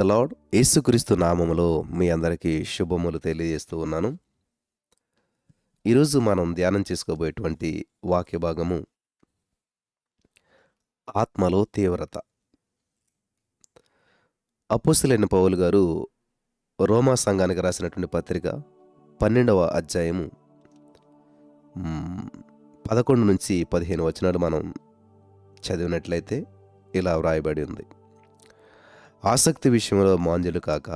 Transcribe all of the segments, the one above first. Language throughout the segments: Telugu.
The lord. యేసుక్రీస్తు నామములో మీ అందరికీ శుభములు తెలియజేస్తూ ఉన్నాను. ఈరోజు మనం ధ్యానం చేసుకోబోయేటువంటి వాక్య భాగము ఆత్మలో తీవ్రత. అపోస్తలుడైన పౌలు గారు రోమా సంఘానికి రాసినటువంటి పత్రిక 12వ అధ్యాయము 11 నుంచి 15 వచనాలు మనం చదివినట్లయితే ఇలా వ్రాయబడి ఉంది. ఆసక్తి విషయంలో మాంద్యులు కాక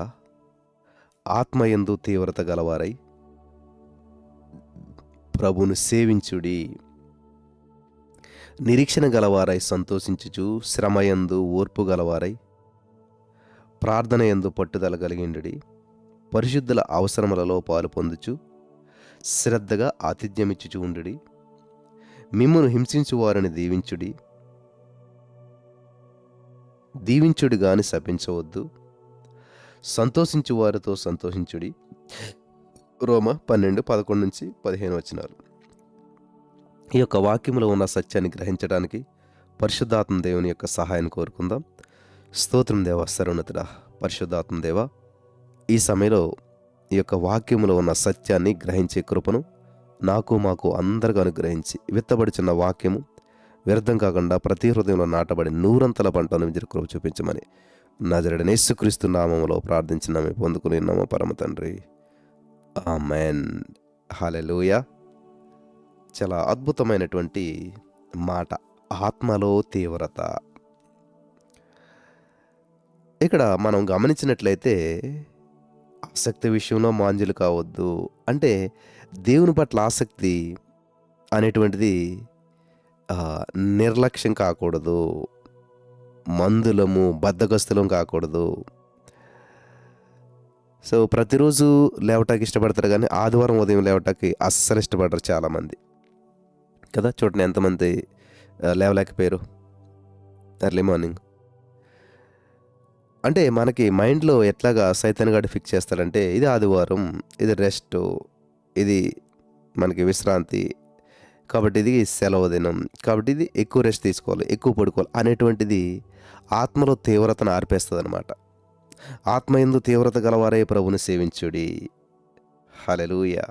ఆత్మయందు తీవ్రత గలవారై ప్రభువును సేవించుడి. నిరీక్షణ గలవారై సంతోషించుచు, శ్రమయందు ఓర్పు గలవారై ప్రార్థనయందు పట్టుదల కలిగిండుడి. పరిశుద్ధుల అవసరములలో పాలు పొందుచు శ్రద్ధగా ఆతిథ్యమిచ్చుచు ఉండుడి. మిమ్మును హింసించు వారిని దీవించుడి గాని శపించవద్దు. సంతోషించు వారితో సంతోషించుడి. రోమ 12:11 నుంచి 15 వచనాలు. ఈ యొక్క వాక్యములో ఉన్న సత్యాన్ని గ్రహించడానికి పరిశుద్ధాత్మ దేవుని యొక్క సహాయాన్ని కోరుకుందాం. స్తోత్రం దేవా, సర్వోన్నతుడా, పరిశుద్ధాత్మ దేవా, ఈ సమయంలో ఈ యొక్క వాక్యములో ఉన్న సత్యాన్ని గ్రహించే కృపను నాకు మాకు అందరికీ అనుగ్రహించి విత్తబడిచున్న వాక్యము వ్యర్థం కాకుండా ప్రతి హృదయంలో నాటబడి నూరంతల పంటను విజయ కృప చూపించమని నజరేయుడైన యేసుక్రీస్తు నామములో ప్రార్థించినాము, పొందుకుని ఉన్నాము పరమ తండ్రి. ఆమేన్. హల్లెలూయా. చాలా అద్భుతమైనటువంటి మాట, ఆత్మలో తీవ్రత. ఇక్కడ మనం గమనించినట్లయితే ఆసక్తి విషయంలో మాంద్యులు కావద్దు అంటే దేవుని పట్ల ఆసక్తి అనేటువంటిది నిర్లక్ష్యం కాకూడదు, మందులము బద్ధకస్తులం కాకూడదు. సో ప్రతిరోజు లేవటానికి ఇష్టపడతారు కానీ ఆదివారం ఉదయం లేవటానికి అస్సలు ఇష్టపడరు చాలామంది కదా. చూడండి ఎంతమంది లేవలేకపోయారు ఎర్లీ మార్నింగ్. అంటే మనకి మైండ్లో ఎట్లాగా సైతాన్ గాడు ఫిక్స్ చేస్తాడంటే ఇది ఆదివారం, ఇది రెస్ట్, ఇది మనకి విశ్రాంతి, కాబట్టి ఇది సెలవు దినం, కాబట్టి ఇది ఎక్కువ రెస్ట్ తీసుకోవాలి, ఎక్కువ పడుకోవాలి అనేటువంటిది ఆత్మలో తీవ్రతను ఆర్పేస్తుంది అనమాట. ఆత్మయందు తీవ్రత గలవారే ప్రభుని సేవించుడి. హల్లెలూయా.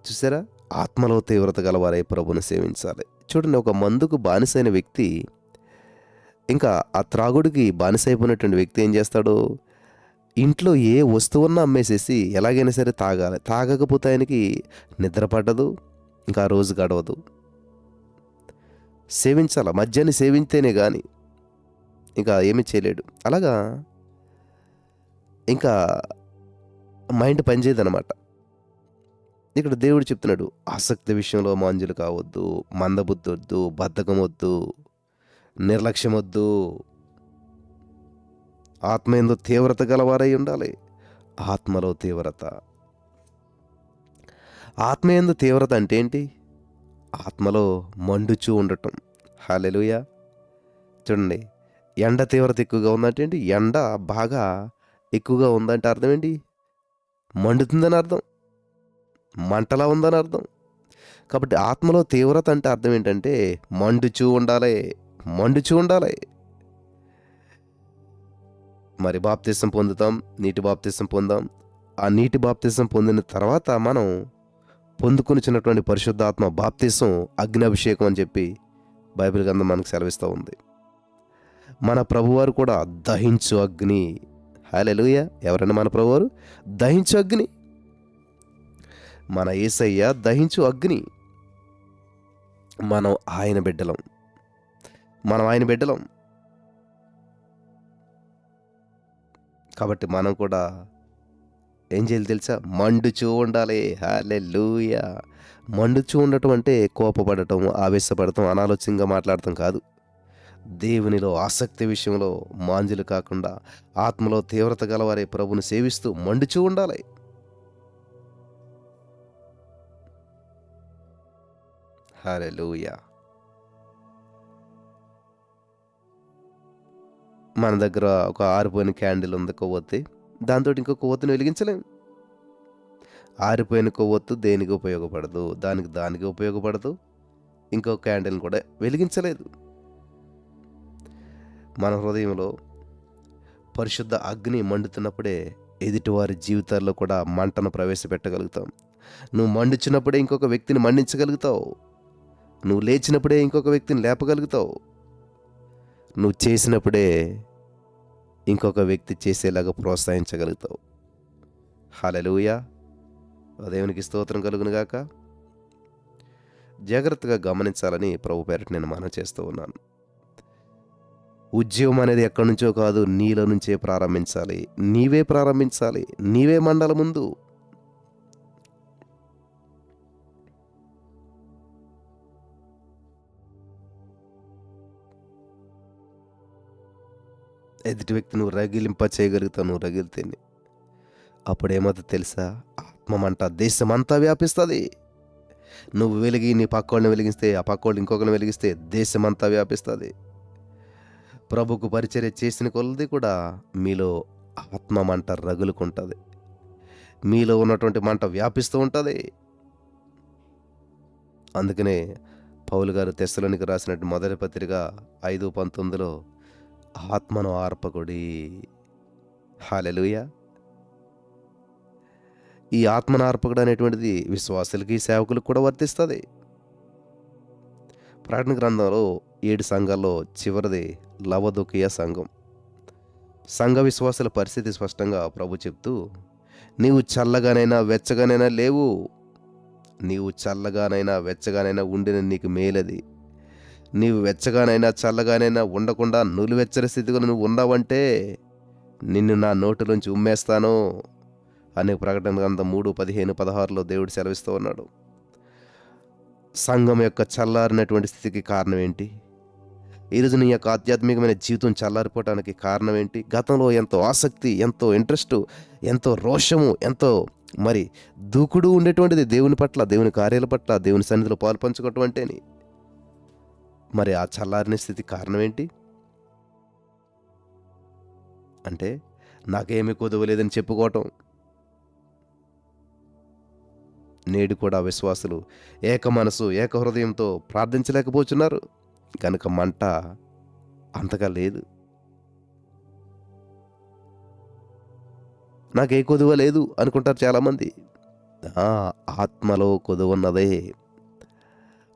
చూసారా, ఆత్మలో తీవ్రత గలవారే ప్రభుని సేవించాలి. చూడండి, ఒక మందుకు బానిసైన వ్యక్తి, ఇంకా ఆ త్రాగుడికి బానిసైపోయినటువంటి వ్యక్తి ఏం చేస్తాడు, ఇంట్లో ఏ వస్తువున్నా అమ్మేసేసి ఎలాగైనా సరే తాగాలి. తాగకపోతే ఆయనకి నిద్ర పట్టదు, ఇంకా ఆ రోజు గడవదు. సేవించాల, మద్యాన్ని సేవించేనే కానీ ఇంకా ఏమీ చేయలేడు. అలాగా ఇంకా మైండ్ పనిచేయదనమాట. ఇక్కడ దేవుడు చెప్తున్నాడు, ఆసక్తి విషయంలో మాంద్యులు కావద్దు, మందబుద్ధి వద్దు, బద్ధకం వద్దు, నిర్లక్ష్యం వద్దు. ఆత్మయందు తీవ్రత గలవారై ఉండాలి. ఆత్మలో తీవ్రత. ఆత్మయందు తీవ్రత అంటే ఏంటి? ఆత్మలో మండుచూ ఉండటం. హల్లెలూయా. చూడండి, ఎండ తీవ్రత ఎక్కువగా ఉందంటే ఏంటి? ఎండ బాగా ఎక్కువగా ఉందంటే అర్థం ఏంటి? మండుతుందని అర్థం, మంటలా ఉందని అర్థం. కాబట్టి ఆత్మలో తీవ్రత అంటే అర్థం ఏంటంటే మండుచూ ఉండాలి, మండుచూ ఉండాలి. మరి బాప్తిసం పొందుతాం, నీటి బాప్తిసం పొందాం. ఆ నీటి బాప్తిసం పొందిన తర్వాత మనం పొందుకొనిచ్చినటువంటి పరిశుద్ధాత్మ బాప్తిసం అగ్ని అభిషేకం అని చెప్పి బైబిల్ గ్రంథం మనకు సెలవిస్తూ ఉంది. మన ప్రభువారు కూడా దహించు అగ్ని. హల్లెలూయా. ఎవరైనా మన ప్రభువారు దహించు అగ్ని. మన యేసయ్య దహించు అగ్ని. మనం ఆయన బిడ్డలం, మనం ఆయన బిడ్డలం. కాబట్టి మనం కూడా ఏం చేయాలి తెలుసా? మండుచూ ఉండాలి. హల్లెలూయా. మండుచూ ఉండటం అంటే కోపపడటం, ఆవేశపడటం, అనాలోచనగా మాట్లాడటం కాదు. దేవునిలో ఆసక్తి విషయంలో మాంద్యులు కాకుండా ఆత్మలో తీవ్రత గలవారే ప్రభుని సేవిస్తూ మండుచూ ఉండాలి. హల్లెలూయా. మన దగ్గర ఒక ఆరిపోయిన క్యాండిల్ ఉంది, కొవ్వొత్తి. దాంతో ఇంకో కొవ్వొత్తిని వెలిగించలేం. ఆరిపోయిన కొవ్వొత్తు దేనికి ఉపయోగపడదు, దానికి ఉపయోగపడదు. ఇంకో క్యాండిల్ని కూడా వెలిగించలేదు. మన హృదయంలో పరిశుద్ధ అగ్ని మండుతున్నప్పుడే ఎదుటివారి జీవితాల్లో కూడా మంటను ప్రవేశపెట్టగలుగుతాం. నువ్వు మండుచున్నప్పుడే ఇంకొక వ్యక్తిని మండించగలుగుతావు. నువ్వు లేచినప్పుడే ఇంకొక వ్యక్తిని లేపగలుగుతావు. నువ్వు చేసినప్పుడే ఇంకొక వ్యక్తి చేసేలాగా ప్రోత్సహించగలుగుతావు. హల్లెలూయా! దేవునికి స్తోత్రం కలుగునుగాక. జాగ్రత్తగా గమనించాలని ప్రభు పేరిట నేను మనవి చేస్తూ ఉన్నాను. ఉద్యమం అనేది ఎక్కడి నుంచో కాదు, నీలో నుంచే ప్రారంభించాలి. నీవే ప్రారంభించాలి. నీవే మండాల ముందు. ఎదుటి వ్యక్తి నువ్వు రగిలింప చేయగలుగుతావు. నువ్వు రగిలితేనే అప్పుడేమవుతుంది తెలుసా? ఆత్మమంట దేశమంతా వ్యాపిస్తుంది. నువ్వు వెలిగి నీ పక్కోళ్ళని వెలిగిస్తే, ఆ పక్కోళ్ళు ఇంకొకరిని వెలిగిస్తే దేశమంతా వ్యాపిస్తుంది. ప్రభుకు పరిచర్య చేసిన కొలది కూడా మీలో ఆత్మ మంట రగులుకుంటుంది. మీలో ఉన్నటువంటి మంట వ్యాపిస్తూ ఉంటుంది. అందుకనే పౌలు గారు తెస్సలోనికి రాసినట్టు మొదటి పత్రిక 5:19 ఆత్మను ఆర్పకుడి. హల్లెలూయా! ఈ ఆత్మను ఆర్పకుడు అనేటువంటిది విశ్వాసులకి, సేవకులకు కూడా వర్తిస్తుంది. ప్రకటన గ్రంథంలో 7 సంఘాల్లో చివరిది లవదొకియ సంఘం. సంఘ విశ్వాసుల పరిస్థితి స్పష్టంగా ప్రభు చెప్తూ, నీవు చల్లగానైనా వెచ్చగానైనా లేవు. నీవు చల్లగానైనా వెచ్చగానైనా ఉండిన నీకు మేలది. నీవు వెచ్చగానైనా చల్లగానైనా ఉండకుండా నులివెచ్చని స్థితిలో నువ్వు ఉన్నావంటే నిన్ను నా నోటిలోంచి ఉమ్మేస్తాను అనే ప్రకటన గ్రంథం 3:15-16 దేవుడు సెలవిస్తూ ఉన్నాడు. సంఘం యొక్క చల్లారినటువంటి స్థితికి కారణం ఏంటి? ఈరోజు నీ యొక్క ఆధ్యాత్మికమైన జీవితం చల్లారిపోవటానికి కారణం ఏంటి? గతంలో ఎంతో ఆసక్తి, ఎంతో ఇంట్రెస్టు, ఎంతో రోషము, ఎంతో మరి దూకుడు ఉండేటువంటిది దేవుని పట్ల, దేవుని కార్యాల పట్ల, దేవుని సన్నిధిలో పాలు పంచుకోవటం అంటేని. మరి ఆ చల్లారిన స్థితి కారణం ఏంటి? అంటే నాకేమీ కొదవలేదని చెప్పుకోవటం. నేడు కూడా విశ్వాసులు ఏక మనసు, ఏక హృదయంతో ప్రార్థించలేకపోతున్నారు. కనుక మంట అంతగా లేదు. నాకే కొదువ లేదు అనుకుంటారు చాలామంది. ఆత్మలో కొదువున్నదే.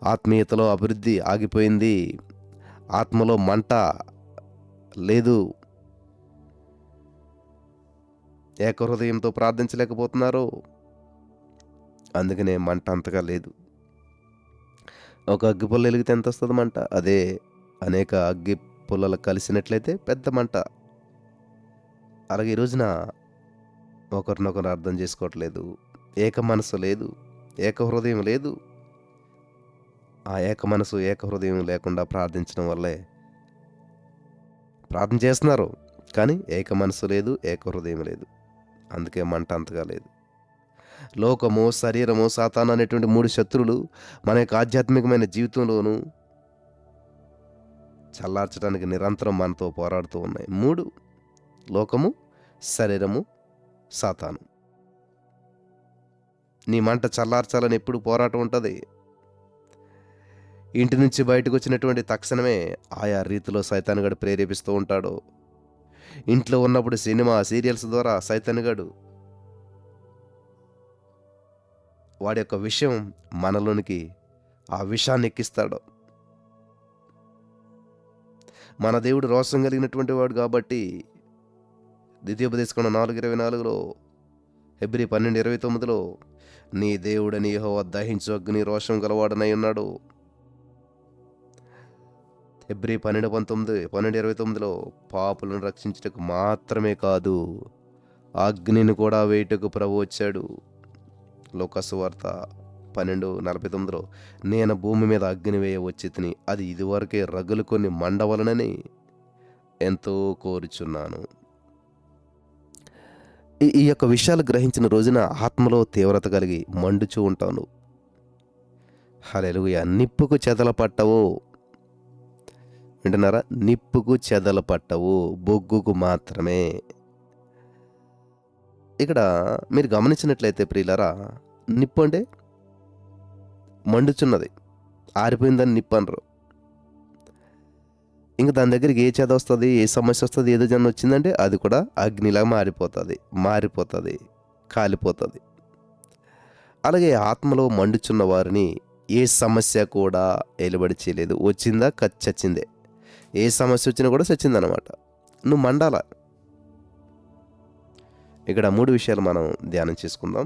ఆత్మీయతలో అభివృద్ధి ఆగిపోయింది. ఆత్మలో మంట లేదు. ఏక హృదయంతో ప్రార్థించలేకపోతున్నారు. అందుకనే మంట అంతగా లేదు. ఒక అగ్గి పుల్ల వెలిగితే ఎంత వస్తుంది మంట? అదే అనేక అగ్గి పుల్లలు కలిసినట్లయితే పెద్ద మంట. అలాగే ఈ రోజున ఒకరినొకరు అర్థం చేసుకోవట్లేదు. ఏక మనసు లేదు, ఏక హృదయం లేదు. ఆ ఏక మనసు, ఏక హృదయం లేకుండా ప్రార్థించడం వల్లే ప్రార్థన చేస్తున్నారు, కానీ ఏక మనసు లేదు, ఏక హృదయం లేదు. అందుకే మంట అంతగా లేదు. లోకము, శరీరము, సాతాను అనేటువంటి 3 శత్రువులు మన యొక్క ఆధ్యాత్మికమైన జీవితంలోనూ చల్లార్చడానికి నిరంతరం మనతో పోరాడుతూ ఉన్నాయి. 3: లోకము, శరీరము, సాతాను. నీ మంట చల్లార్చాలని ఎప్పుడు పోరాటం ఉంటుంది. ఇంటి నుంచి బయటకు వచ్చినటువంటి తక్షణమే ఆయా రీతిలో సైతానుగాడు ప్రేరేపిస్తూ ఉంటాడు. ఇంట్లో ఉన్నప్పుడు సినిమా, సీరియల్స్ ద్వారా సైతానుగాడు వాడి యొక్క విషయం మనలోనికి ఆ విషాన్ని ఎక్కిస్తాడు. మన దేవుడు రోషం కలిగినటువంటి వాడు కాబట్టి ద్వితీయోపదేశకాండం 4:24, హెబ్రీ 12:29 నీ దేవుడని యెహోవా దహించు అగ్ని రోషం గలవాడనై ఉన్నాడు. హెబ్రీ 12:29 పాపులను రక్షించుటకు మాత్రమే కాదు, అగ్నిని కూడా వేయుటకు ప్రభు వచ్చాడు. లోకాసు వార్త 12:49 నేను భూమి మీద అగ్ని వేయ వచ్చి తిని అది ఇదివరకే రగులుకొని మండవలనని ఎంతో కోరుచున్నాను. ఈ యొక్క విషయాలు గ్రహించిన రోజున ఆత్మలో తీవ్రత కలిగి మండుచూ ఉంటాను. హల్లెలూయా! నిప్పుకు చెదల పట్టవు. వింటున్నారా? నిప్పుకు చెదల పట్టవు, బొగ్గుకు మాత్రమే. ఇక్కడ మీరు గమనించినట్లయితే ప్రియులారా, నిప్పు అంటే మండుచున్నది, ఆరిపోయిందని నిప్పు అనరు. ఇంక దాని దగ్గరికి ఏ చెద వస్తుంది, ఏ సమస్య వస్తుంది, ఏదో జన్మ వచ్చిందంటే అది కూడా అగ్నిలా మారిపోతుంది, కాలిపోతుంది. అలాగే ఆత్మలో మండుచున్న వారిని ఏ సమస్య కూడా ఎలుబడి చేయలేదు. వచ్చిందా చచ్చిందే. ఏ సమస్య వచ్చినా కూడా చచ్చిందనమాట. నువ్వు మండాల. ఇక్కడ 3 విషయాలు మనం ధ్యానం చేసుకుందాం.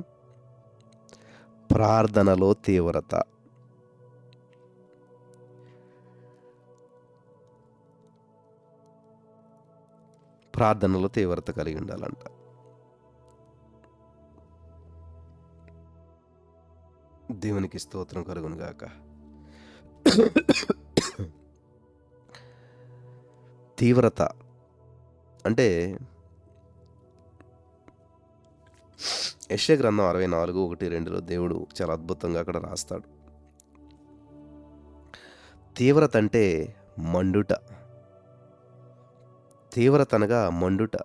ప్రార్థనలో తీవ్రత. ప్రార్థనలో తీవ్రత కలిగి ఉండాలంట. దేవునికి స్తోత్రం కలుగును గాక. తీవ్రత అంటే యెషయా గ్రంథం 64:1-2లో దేవుడు చాలా అద్భుతంగా అక్కడ రాస్తాడు. తీవ్రత అంటే మండుట. తీవ్రత అనగా మండుట.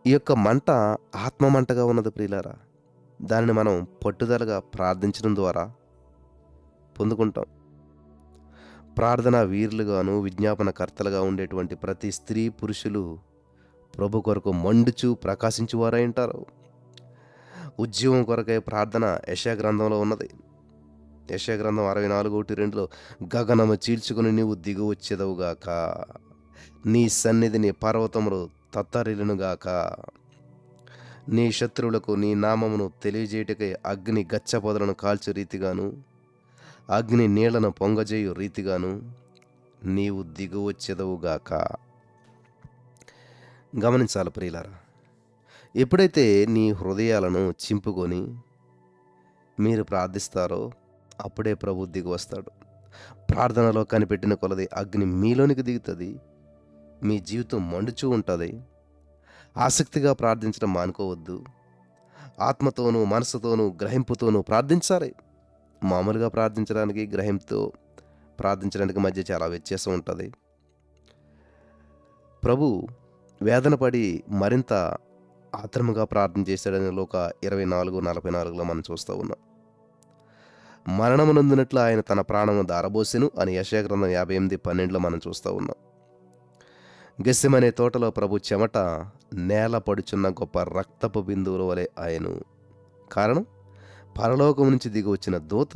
ఈ యొక్క మంట ఆత్మ మంటగా ఉన్నది ప్రియులారా. దానిని మనం పట్టుదలగా ప్రార్థించడం ద్వారా పొందుకుంటాం. ప్రార్థనా వీరులుగాను విజ్ఞాపనకర్తలుగా ఉండేటువంటి ప్రతి స్త్రీ పురుషులు ప్రభు కొరకు మండుచు ప్రకాశించువారై ఉంటారు. ఉద్యోగం కొరకై ప్రార్థన యెషయా గ్రంథంలో ఉన్నది. యెషయా గ్రంథం 64:1-2లో గగనము చీల్చుకుని నీవు దిగు వచ్చేదవుగాక, నీ సన్నిధిని పర్వతములు తత్తరిల్లునుగాక, నీ శత్రువులకు నీ నామమును తెలియజేయుటకై అగ్ని గచ్చపొదలను కాల్చు రీతిగాను, అగ్ని నీళ్లను పొంగజేయు రీతిగాను నీవు దిగు వచ్చేదవుగాక. గమనించాలి ప్రియులారా. ఎప్పుడైతే నీ హృదయాలను చింపుకొని మీరు ప్రార్థిస్తారో అప్పుడే ప్రభు దిగి వస్తాడు. ప్రార్థనలో కనిపెట్టిన కొలది అగ్ని మీలోనికి దిగుతుంది. మీ జీవితం మండుచూ ఉంటుంది. ఆసక్తిగా ప్రార్థించడం మానుకోవద్దు. ఆత్మతోనూ మనసుతోనూ గ్రహింపుతోనూ ప్రార్థించాలి. మామూలుగా ప్రార్థించడానికి గ్రహింపుతో ప్రార్థించడానికి మధ్య చాలా వ్యత్యాసం ఉంటుంది. ప్రభు వేదన పడి మరింత ఆత్రముగా ప్రార్థన చేశాడని లోక 24:44లో మనం చూస్తూ ఉన్నాం. మరణమునందునట్లు ఆయన తన ప్రాణమును దారబోసెను అని యెషయా గ్రంథం 58:12లో మనం చూస్తూ ఉన్నాం. గెస్సెమనే తోటలో ప్రభు చెమట నేల పడుచున్న గొప్ప రక్తపు బిందువుల వలె ఆయను. కారణం, పరలోకం నుంచి దిగి వచ్చిన దూత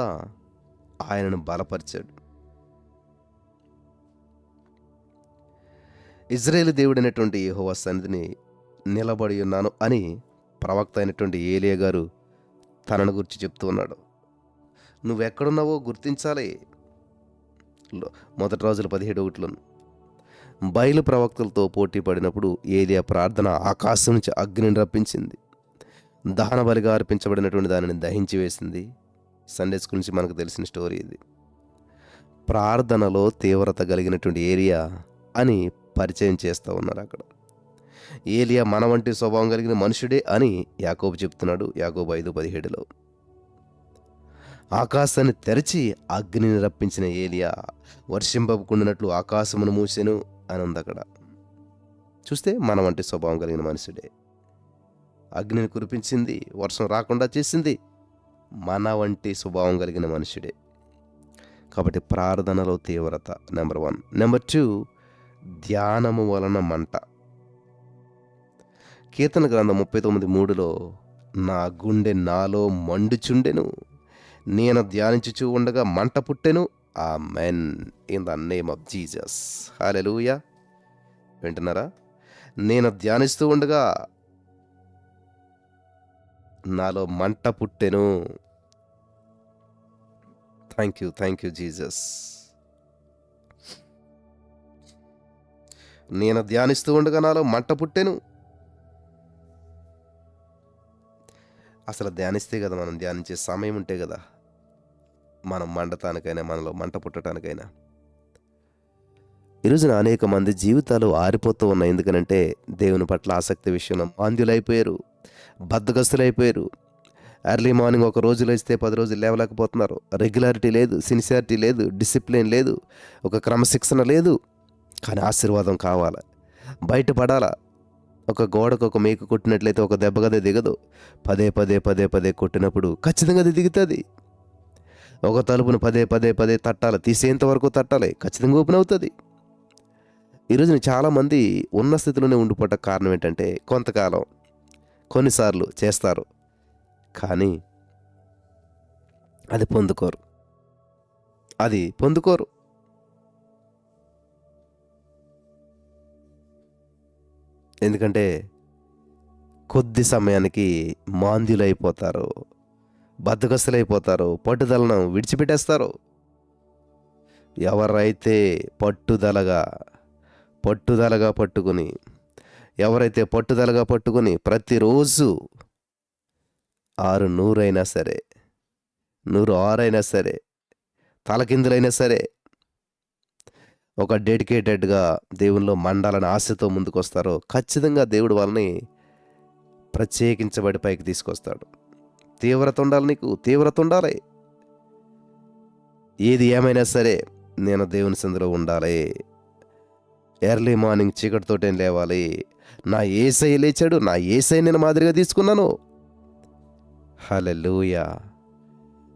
ఆయనను బలపరిచాడు. ఇజ్రాయేలు దేవుడైనటువంటి యెహోవా సన్నిధిని నిలబడి ఉన్నాను అని ప్రవక్త అయినటువంటి ఏలియా గారు తనను గురించి చెప్తూ ఉన్నాడు. నువ్వెక్కడున్నావో గుర్తించాలి. 1 రాజుల 17:1 బయలు ప్రవక్తలతో పోటీ పడినప్పుడు ఏలియా ప్రార్థన ఆకాశం నుంచి అగ్నిని రప్పించింది. దహన బలిగా అర్పించబడినటువంటి దానిని దహించి వేసింది. సండే స్కూల్ నుంచి మనకు తెలిసిన స్టోరీ ఇది. ప్రార్థనలో తీవ్రత కలిగినటువంటి ఏలియా అని పరిచయం చేస్తూ ఉన్నారు అక్కడ. ఏలియా మన వంటి స్వభావం కలిగిన మనుషుడే అని యాకోబు చెప్తున్నాడు. యాకోబు 5:17లో ఆకాశాన్ని తెరచి అగ్నిని రప్పించిన ఏలియా వర్షింపకుండినట్లు ఆకాశమును మూసెను అని ఉంది అక్కడ. చూస్తే మన వంటి స్వభావం కలిగిన మనుషుడే. అగ్నిని కురిపించింది, వర్షం రాకుండా చేసింది మన వంటి స్వభావం కలిగిన మనుషుడే. కాబట్టి ప్రార్థనలో తీవ్రత నెంబర్ 1. నెంబర్ 2, ధ్యానము వలన మంట. కీర్తన గ్రంథం 39:3లో నా గుండె నాలో మండుచుండెను, నేను ధ్యానించుచూ ఉండగా మంట పుట్టెను. Amen. In the name of Jesus. Hallelujah. వింటున్నారా? నేను ధ్యానిస్తూ ఉండగా నాలో మంట పుట్టెను. Thank you Jesus. నేను ధ్యానిస్తూ ఉండగా నాలో మంట పుట్టెను. అసలు ధ్యానిస్తే కదా, మనం ధ్యానించే సమయం ఉంటే కదా మనం మండటానికైనా, మనలో మంట పుట్టడానికైనా. ఈరోజున అనేక మంది జీవితాలు ఆరిపోతూ ఉన్నాయి. ఎందుకనంటే దేవుని పట్ల ఆసక్తి విషయంలో మాంద్యులైపోయారు, బద్ధకస్తులైపోయారు. ఎర్లీ మార్నింగ్ ఒక రోజు లేస్తే 10 రోజులు లేవలేకపోతున్నారు. రెగ్యులారిటీ లేదు, సిన్సియారిటీ లేదు, డిసిప్లిన్ లేదు, ఒక క్రమశిక్షణ లేదు. కానీ ఆశీర్వాదం కావాలి, బయటపడాలా. ఒక గోడకు ఒక మేకు కొట్టినట్లయితే ఒక దెబ్బ గదే దిగదు. పదే కొట్టినప్పుడు ఖచ్చితంగా అది దిగుతుంది. ఒక తలుపును పదే తట్టాలి, తీసేంత వరకు తట్టాలి, ఖచ్చితంగా ఓపెన్ అవుతుంది. ఈరోజున చాలామంది ఉన్న స్థితిలోనే ఉండిపోవట కారణం ఏంటంటే కొంతకాలం కొన్నిసార్లు చేస్తారు, కానీ అది పొందుకోరు. అది పొందుకోరు. ఎందుకంటే కొద్ది సమయానికి మాంద్యులైపోతారు, బద్ధకస్తులైపోతారు, పట్టుదలను విడిచిపెట్టేస్తారు. ఎవరైతే పట్టుదలగా పట్టుదలగా పట్టుకుని ఎవరైతే పట్టుదలగా పట్టుకుని ప్రతిరోజు 6 అయినా సరే, 106 అయినా సరే, తలకిందులైనా సరే ఒక డెడికేటెడ్గా దేవునిలో మండాలని ఆశతో ముందుకొస్తారో ఖచ్చితంగా దేవుడు వాళ్ళని ప్రత్యేకించబడి పైకి తీసుకొస్తాడు. తీవ్రత ఉండాలి, నీకు తీవ్రత ఉండాలి. ఏది ఏమైనా సరే నేను దేవుని సందులో ఉండాలి. ఎర్లీ మార్నింగ్ చీకటితోటే లేవాలి. నా యేసయ్య లేచాడు, నా యేసయ్య నేను మాదిరిగా తీసుకున్నాను. హల్లెలూయా.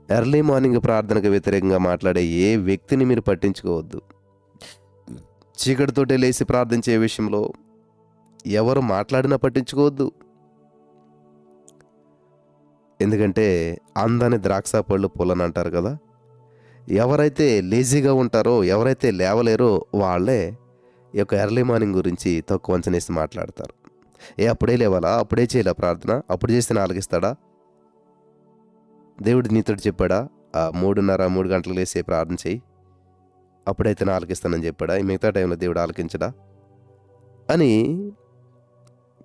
ఎర్లీ మార్నింగ్ ప్రార్థనకు వ్యతిరేకంగా మాట్లాడే ఏ వ్యక్తిని మీరు పట్టించుకోవద్దు. చీకటితోటే లేచి ప్రార్థించే విషయంలో ఎవరు మాట్లాడినా పట్టించుకోవద్దు. ఎందుకంటే అందని ద్రాక్ష పళ్ళు పుల్లని అంటారు కదా. ఎవరైతే లేజీగా ఉంటారో, ఎవరైతే లేవలేరో వాళ్ళే ఈ యొక్క ఎర్లీ మార్నింగ్ గురించి తక్కువ అంచనేసి మాట్లాడతారు. అప్పుడే లేవాలా, అప్పుడే చేయాలా ప్రార్థన, అప్పుడు చేస్తే ఆలకిస్తాడా? దేవుడు నీతో చెప్పాడా 3:30 గంటలకు లేసి ప్రార్థన చేయి, అప్పుడైతే ఆలకిస్తానని చెప్పాడా? ఈ మిగతా టైంలో దేవుడు ఆలకించడా అని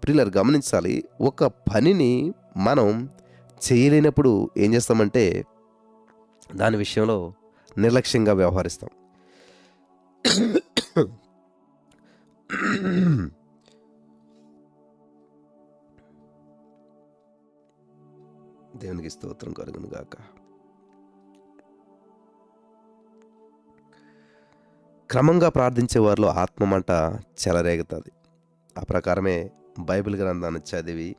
ప్రియులారు గమనించాలి. ఒక పనిని మనం చేయలేనప్పుడు ఏం చేస్తామంటే దాని విషయంలో నిర్లక్ష్యంగా వ్యవహరిస్తాం. దేవునికి స్తోత్రం కలుగును గాక. క్రమంగా ప్రార్థించే వారిలో ఆత్మమంట చెలరేగుతుంది. ఆ ప్రకారమే బైబిల్ గ్రంథాన్ని చదివి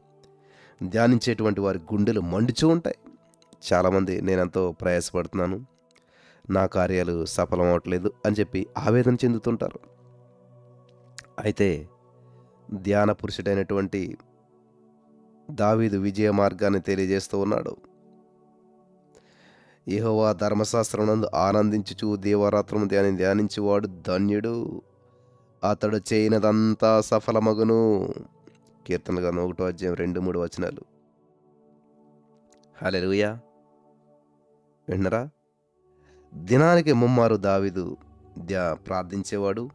ధ్యానించేటువంటి వారి గుండెలు మండుచూ ఉంటాయి. చాలామంది నేనెంతో ప్రయాసపడుతున్నాను, నా కార్యాలు సఫలం అవ్వట్లేదు అని చెప్పి ఆవేదన చెందుతుంటారు. అయితే ధ్యాన పురుషుడైనటువంటి దావీదు విజయ మార్గాన్ని తెలియజేస్తూ ఉన్నాడు. యెహోవా ధర్మశాస్త్రమునందు ఆనందించుచు దీవారాత్రము ధ్యానించువాడు ధన్యుడు, అతడు చేయనదంతా సఫలమగును. కీర్తనలు గ్రంథం 1:2-3 హల్లెలూయా. విన్నరా? దినానికి ముమ్మారు దావీదు ప్రార్థించేవాడు.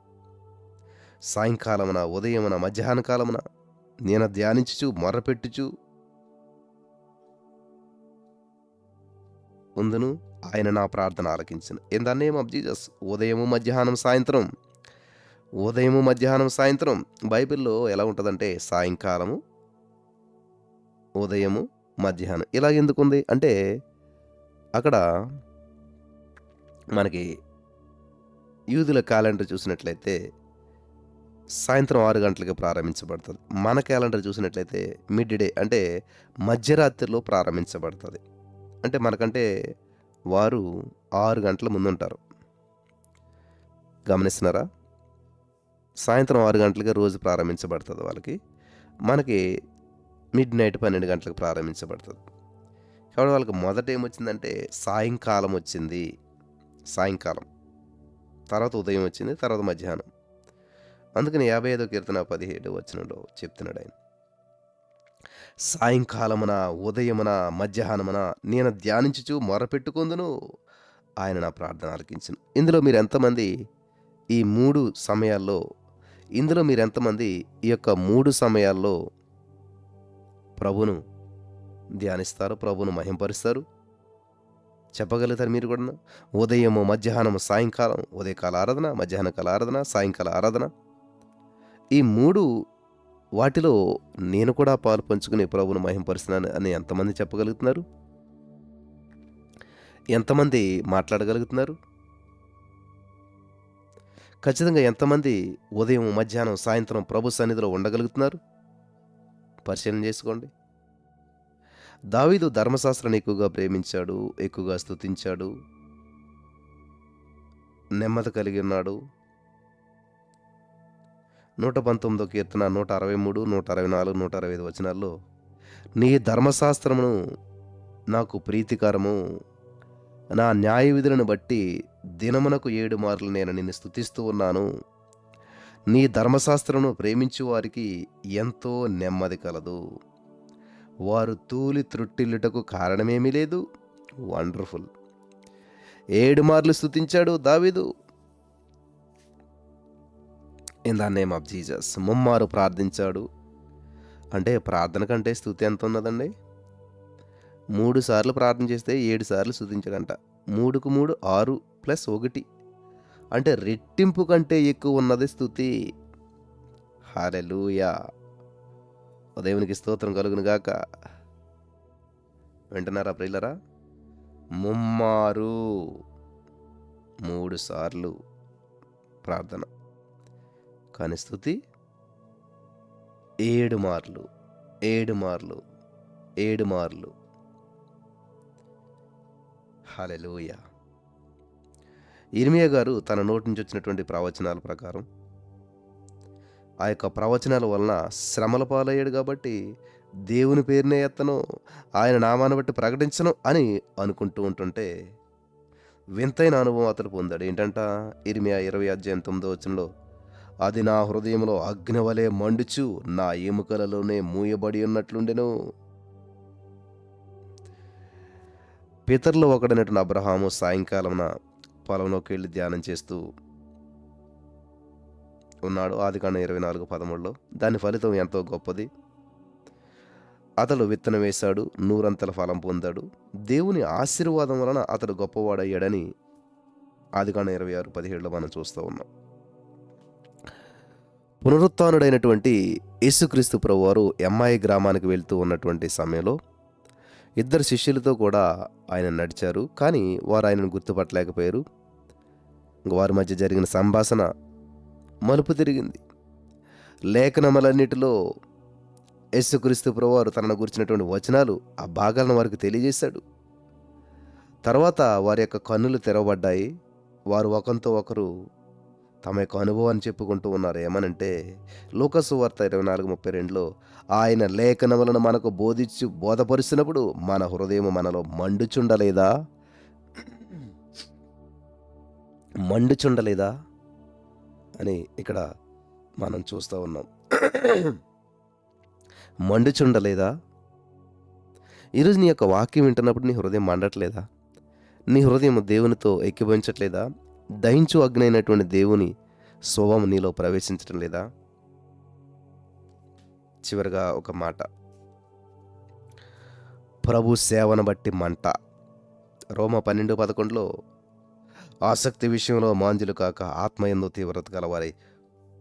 సాయంకాలమున, ఉదయమున, మధ్యాహ్న కాలమున నేను ధ్యానించుచు మొర్రపెట్టుచు ఉందును, ఆయన నా ప్రార్థన ఆలకించును. In the name of Jesus. ఉదయము మధ్యాహ్నం సాయంత్రం, ఉదయము మధ్యాహ్నం సాయంత్రం. బైబిల్లో ఎలా ఉంటుందంటే సాయంకాలము, ఉదయము, మధ్యాహ్నం ఇలా ఎందుకుంది అంటే అక్కడ మనకి యూదుల క్యాలెండర్ చూసినట్లయితే సాయంత్రం 6 గంటలకి ప్రారంభించబడుతుంది. మన క్యాలెండర్ చూసినట్లయితే మిడ్ డే అంటే మధ్యరాత్రిలో ప్రారంభించబడుతుంది. అంటే మనకంటే వారు 6 గంటల ముందుంటారు. గమనిస్తున్నారా? సాయంత్రం 6 గంటలకి రోజు ప్రారంభించబడుతుంది వాళ్ళకి. మనకి మిడ్ నైట్ 12 గంటలకు ప్రారంభించబడుతుంది. కాబట్టి వాళ్ళకి మొదట ఏమొచ్చిందంటే సాయంకాలం వచ్చింది. సాయంకాలం తర్వాత ఉదయం వచ్చింది, తర్వాత మధ్యాహ్నం. అందుకని 55వ కీర్తన 17 చెప్తున్నాడు ఆయన, సాయంకాలమున, ఉదయమున, మధ్యాహ్నమున నేను ధ్యానించుచు మొరపెట్టుకొందును, ఆయన నా ప్రార్థన ఆలకించును. ఇందులో మీరు ఎంతమంది ఈ 3 సమయాల్లో ఈ యొక్క 3 సమయాల్లో ప్రభును ధ్యానిస్తారు, ప్రభును మహింపరుస్తారు? చెప్పగలుగుతారు మీరు కూడా? ఉదయము, మధ్యాహ్నము, సాయంకాలం. ఉదయకాల ఆరాధన, మధ్యాహ్నకాల ఆరాధన, సాయంకాల ఆరాధన. ఈ 3 వాటిలో నేను కూడా పాలు పంచుకుని ప్రభువును మహింపరుస్తున్నాను అని ఎంతమంది చెప్పగలుగుతున్నారు? ఎంతమంది మాట్లాడగలుగుతున్నారు? ఖచ్చితంగా ఎంతమంది ఉదయం, మధ్యాహ్నం, సాయంత్రం ప్రభు సన్నిధిలో ఉండగలుగుతున్నారు? పరిశీలన చేసుకోండి. దావీదు ధర్మశాస్త్రాన్ని ఎక్కువగా ప్రేమించాడు, ఎక్కువగా స్తుతించాడు, నెమ్మది కలిగి ఉన్నాడు. 119 కీర్తన 163, 164, 165 వచనాల్లో, నీ ధర్మశాస్త్రమును నాకు ప్రీతికరము, నా న్యాయ విధులను బట్టి దినమునకు 7 మార్లు నేను నిన్ను స్తుతిస్తూ ఉన్నాను. నీ ధర్మశాస్త్రమును ప్రేమించు వారికి ఎంతో నెమ్మది కలదు, వారు తూలి త్రుట్టిల్లుటకు కారణమేమీ లేదు. వండర్ఫుల్. 7 మార్లు స్తుతించాడు దావీదు. In the name of Jesus. ముమ్మారు ప్రార్థించాడు. అంటే ప్రార్థన కంటే స్తుతి ఎంత ఉన్నదండి? 3 సార్లు ప్రార్థన చేస్తే 7 సార్లు స్తుతించాడంట. 3కు 3 6 ప్లస్ 1 అంటే రెట్టింపు కంటే ఎక్కువ ఉన్నది స్తుతి. హల్లెలూయా. దేవునికి స్తోత్రం కలుగును గాక. వింటున్నారా ప్రియులరా? ముమ్మారు 3 సార్లు ప్రార్థన, కానీ స్తుతి 7 మార్లు, 7 మార్లు, 7 మార్లు. హల్లెలూయా. ఇర్మియా గారు తన నోటి నుంచి వచ్చినటువంటి ప్రవచనాల ప్రకారం ఆ యొక్క ప్రవచనాల వలన శ్రమల పాలయ్యాడు కాబట్టి దేవుని పేరునే ఎత్తను, ఆయన నామాన్ని బట్టి ప్రకటించను అని అనుకుంటూ ఉంటుంటే వింతైన అనుభవం అతడు పొందాడు. ఏంటంట? ఇర్మియా 20:9 అది నా హృదయంలో అగ్ని వలె మండుచు నా ఎముకలలోనే మూయబడి ఉన్నట్లుండెను. పితరులో ఒకడైనటువంటి అబ్రహాము సాయంకాలమున పొలంలోకి వెళ్ళి ధ్యానం చేస్తూ ఉన్నాడు. ఆదికాండం 24:13. దాని ఫలితం ఎంతో గొప్పది. అతడు విత్తనం వేశాడు, 100 ఫలం పొందాడు. దేవుని ఆశీర్వాదం వలన అతడు గొప్పవాడయ్యాడని ఆదికాండం 26:17 మనం చూస్తూ ఉన్నాం. పునరుత్థానుడైనటువంటి యేసుక్రీస్తు ప్రభువారు ఎమ్మాయి గ్రామానికి వెళ్తూ ఉన్నటువంటి సమయంలో 2 శిష్యులతో కూడా ఆయన నడిచారు. కానీ వారు ఆయనను గుర్తుపట్టలేకపోయారు. వారి మధ్య జరిగిన సంభాషణ మలుపు తిరిగింది. లేఖనములన్నిటిలో యేసుక్రీస్తు ప్రభువారు తనను గురించినటువంటి వచనాలు ఆ భాగాలను వారికి తెలియజేశాడు. తర్వాత వారి యొక్క కన్నులు తెరవబడ్డాయి. వారు ఒకరితో ఒకరు తమ యొక్క అనుభవాన్ని చెప్పుకుంటూ ఉన్నారు. ఏమనంటే లూకా సువార్త 24:32 ఆయన లేఖనములను మనకు బోధపరుస్తున్నప్పుడు మన హృదయం మనలో మండుచుండలేదా అని ఇక్కడ మనం చూస్తూ ఉన్నాం. మండుచుండలేదా? ఈరోజు నీ యొక్క వాక్యం వింటున్నప్పుడు నీ హృదయం మండట్లేదా? నీ హృదయం దేవునితో ఏకీభవించట్లేదా? దహించు అగ్ని అయినటువంటి దేవుని స్వభావం నీలో ప్రవేశించడం లేదా? చివరిగా ఒక మాట, ప్రభు సేవను బట్టి మంట. రోమా 12:11 ఆసక్తి విషయంలో మాంజులు కాక ఆత్మయందు తీవ్రత గలవారై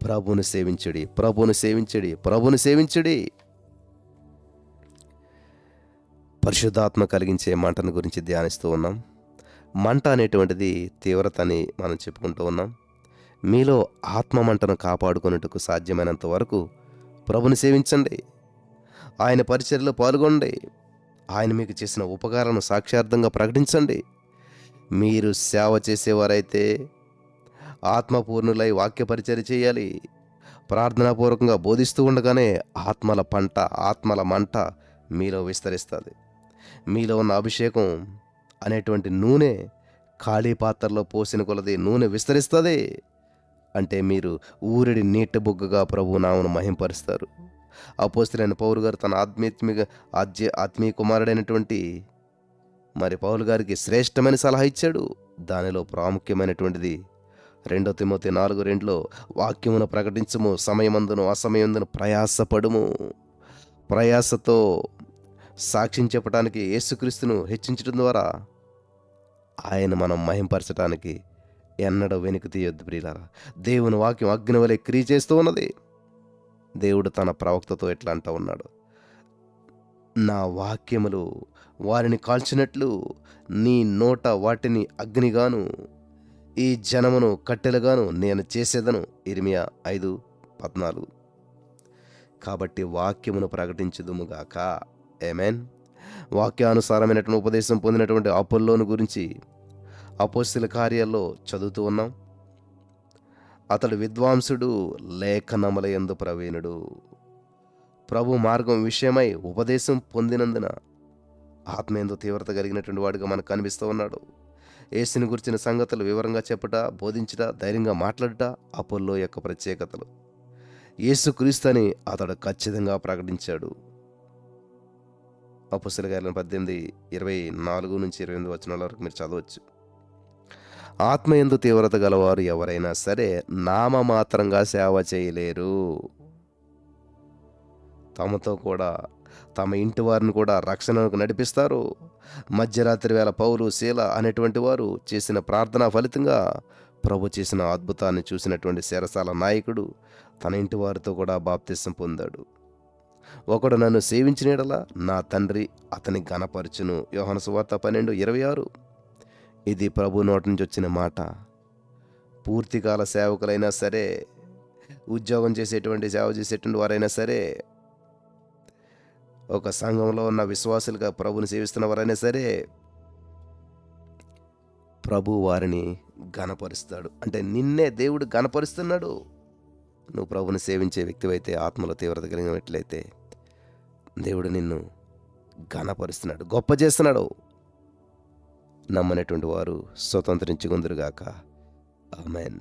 ప్రభుని సేవించుడి, ప్రభుని సేవించుడి, ప్రభుని సేవించుడి. పరిశుద్ధాత్మ కలిగించే మంటను గురించి ధ్యానిస్తూ ఉన్నాం. మంట అనేటువంటిది తీవ్రత అని మనం చెప్పుకుంటూ ఉన్నాం. మీలో ఆత్మ మంటను కాపాడుకునేందుకు సాధ్యమైనంత వరకు ప్రభుని సేవించండి, ఆయన పరిచర్యలో పాల్గొనండి, ఆయన మీకు చేసిన ఉపకారాలను సాక్ష్యార్థంగా ప్రకటించండి. మీరు సేవ చేసేవారైతే ఆత్మపూర్ణులై వాక్య పరిచర్య చేయాలి. ప్రార్థనాపూర్వకంగా బోధిస్తూ ఉండగానే ఆత్మల పంట, ఆత్మల మంట మీలో విస్తరిస్తుంది. మీలో ఉన్న అభిషేకం అనేటువంటి నూనె ఖాళీ పాత్రలో పోసిన కొలది నూనె విస్తరిస్తుంది. అంటే మీరు ఊరిడి నీటి బుగ్గగా ప్రభు నామను మహింపరుస్తారు. అపోస్తలుడైన పౌలు గారు తన ఆత్మీయ కుమారుడైనటువంటి పౌలు గారికి శ్రేష్టమైన సలహా ఇచ్చాడు. దానిలో ప్రాముఖ్యమైనటువంటిది 2 తిమోతి 4:2 వాక్యమును ప్రకటించము, సమయమందును అసమయందును ప్రయాసపడుము. ప్రయాసతో సాక్ష్యం చెప్పడానికి, యేసుక్రీస్తును హెచ్చించడం ద్వారా ఆయన మనం మహింపరచడానికి ఎన్నడూ వెనుక తీయొద్దు ప్రియులారా. దేవుని వాక్యం అగ్ని వలె క్రియ చేస్తూ ఉన్నది. దేవుడు తన ప్రవక్తతో ఎట్లా అంటూ ఉన్నాడు, నా వాక్యములు వారిని కాల్చినట్లు నీ నోట వాటిని అగ్నిగాను ఈ జనమును కట్టెలుగాను నేను చేసేదను. ఇర్మియా 5:14. కాబట్టి వాక్యమును ప్రకటించుదుముగాక. ఆమేన్. వాక్యానుసారమైనటువంటి ఉపదేశం పొందినటువంటి అపోల్లోను గురించి అపోస్తలుల కార్యాల్లో చదువుతూ ఉన్నాం. అతడు విద్వాంసుడు, లేఖనముల యందు ప్రవీణుడు. ప్రభు మార్గం విషయమై ఉపదేశం పొందినందున ఆత్మయందు తీవ్రత కలిగినటువంటి వాడిగా మనకు కనిపిస్తూ ఉన్నాడు. యేసుని గురించిన సంగతులు వివరంగా చెప్పట, బోధించుట, ధైర్యంగా మాట్లాడుట అపోల్లో యొక్క ప్రత్యేకతలు. యేసుక్రీస్తు అని అతడు ఖచ్చితంగా ప్రకటించాడు. అపోస్తలుల కార్యాలు 18:24-28 వచనాల వరకు మీరు చదవచ్చు. ఆత్మయందు తీవ్రత గలవారు ఎవరైనా సరే నామమాత్రంగా సేవ చేయలేరు. తమతో కూడా తమ ఇంటి వారిని కూడా రక్షణకు నడిపిస్తారు. మధ్యరాత్రి వేళ పౌలు, శీల అనేటువంటి వారు చేసిన ప్రార్థన ఫలితంగా ప్రభు చేసిన అద్భుతాన్ని చూసినటువంటి చెరసాల నాయకుడు తన ఇంటి వారితో కూడా బాప్తిసం పొందాడు. ఒకడు నన్ను సేవించిన యెడల నా తండ్రి అతని ఘనపరచును. యోహాను సువార్త 12:26. ఇది ప్రభు నోటి నుంచి వచ్చిన మాట. పూర్తికాల సేవకులైనా సరే, ఉద్యోగం చేసేటువంటి సేవ చేసేటువంటి వారైనా సరే, ఒక సంఘంలో ఉన్న విశ్వాసులుగా ప్రభుని సేవిస్తున్న వారైనా సరే, ప్రభు వారిని ఘనపరుస్తాడు. అంటే నిన్నే దేవుడు ఘనపరుస్తున్నాడు. నువ్వు ప్రభుని సేవించే వ్యక్తివైతే, ఆత్మలో తీవ్రత కలిగినట్లయితే దేవుడు నిన్ను ఘనపరుస్తున్నాడు, గొప్ప చేస్తున్నాడు. నమ్మనటువంటి వారు స్వతంత్రించుకుందురుగాక. ఆమేన్.